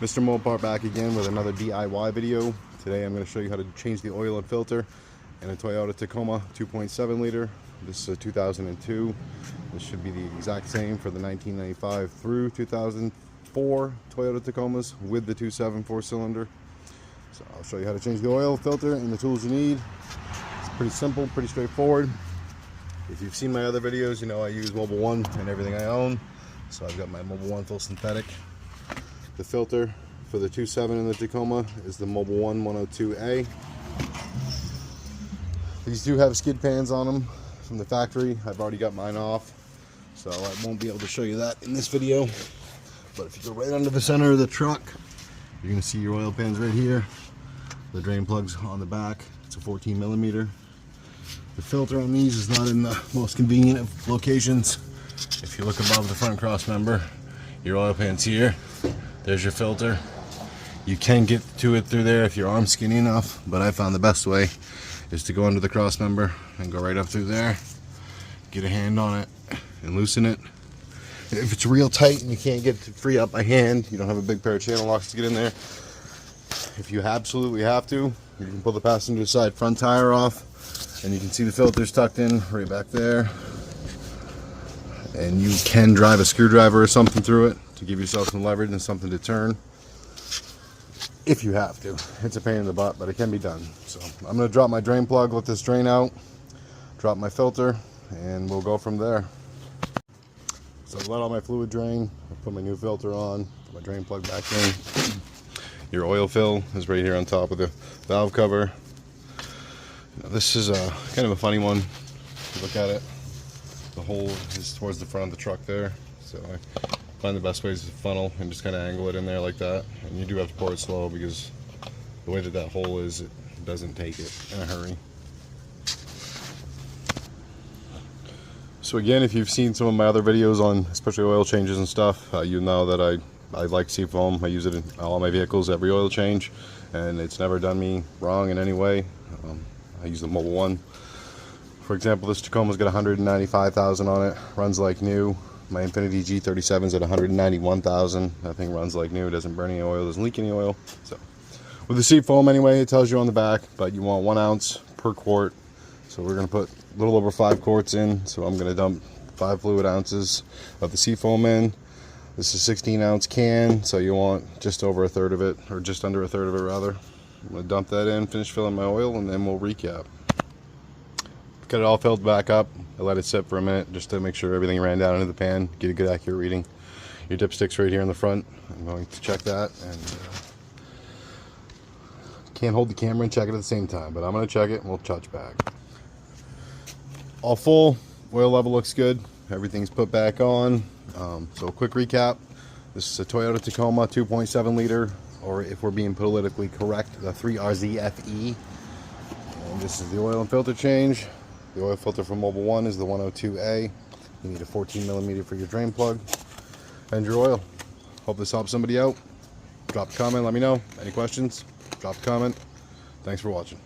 MistrMopar back again with another DIY video. Today I'm going to show you how to change the oil and filter in a Toyota Tacoma 2.7 liter. This is a 2002. This should be the exact same for the 1995 through 2004 Toyota Tacomas with the 2.7 4-cylinder. So I'll show you how to change the oil, filter, and the tools you need. It's pretty simple, pretty straightforward. If you've seen my other videos, you know I use Mobil 1 and everything I own. So I've got my Mobil 1 full synthetic. The filter for the 2.7 in the Tacoma is the Mobil 1 102A. These do have skid pans on them from the factory. I've already got mine off, so I won't be able to show you that in this video. But if you go right under the center of the truck, you're going to see your oil pans right here. The drain plugs on the back. It's a 14 millimeter. The filter on these is not in the most convenient of locations. If you look above the front cross member, your oil pan's here. There's your filter. You can get to it through there if your arm's skinny enough, but I found the best way is to go under the cross member and go right up through there, get a hand on it and loosen it. And if it's real tight and you can't get to free up by hand, you don't have a big pair of channel locks to get in there, if you absolutely have to, you can pull the passenger side front tire off and you can see the filter's tucked in right back there. And you can drive a screwdriver or something through it to give yourself some leverage and something to turn if you have to. It's a pain in the butt, but it can be done. So I'm going to drop my drain plug, let this drain out, drop my filter, and we'll go from there. So I've let all my fluid drain. I put my new filter on, put my drain plug back in. Your oil fill is right here on top of the valve cover. Now, this is kind of a funny one. Look at it. The hole is towards the front of the truck there, so I find the best way is to funnel and just kind of angle it in there like that. And you do have to pour it slow because the way that hole is, it doesn't take it in a hurry. So again, if you've seen some of my other videos on especially oil changes and stuff, you know that I like seafoam. I use it in all my vehicles, every oil change, and it's never done me wrong in any way. I use the Mobil 1. For example, this Tacoma's got 195,000 on it, runs like new. My Infiniti G37's at 191,000. That thing runs like new, doesn't burn any oil, doesn't leak any oil. So, with the seat foam anyway, it tells you on the back, but you want 1 ounce per quart. So we're gonna put a little over 5 quarts in. So I'm gonna dump 5 fluid ounces of the seat foam in. This is a 16-ounce can, so you want just over a third of it, or just under a third of it rather. I'm gonna dump that in, finish filling my oil, and then we'll recap. Got it all filled back up. I let it sit for a minute just to make sure everything ran down into the pan, get a good accurate reading. Your dipstick's right here in the front. I'm going to check that, and can't hold the camera and check it at the same time, but I'm going to check it and we'll touch back. All full, oil level looks good, everything's put back on. So quick recap, this is a Toyota Tacoma 2.7 liter, or if we're being politically correct, the 3RZFE. And this is the oil and filter change. The oil filter for Mobil 1 is the 102A. You need a 14 millimeter for your drain plug and your oil. Hope this helps somebody out. Drop a comment, let me know. Any questions? Drop a comment. Thanks for watching.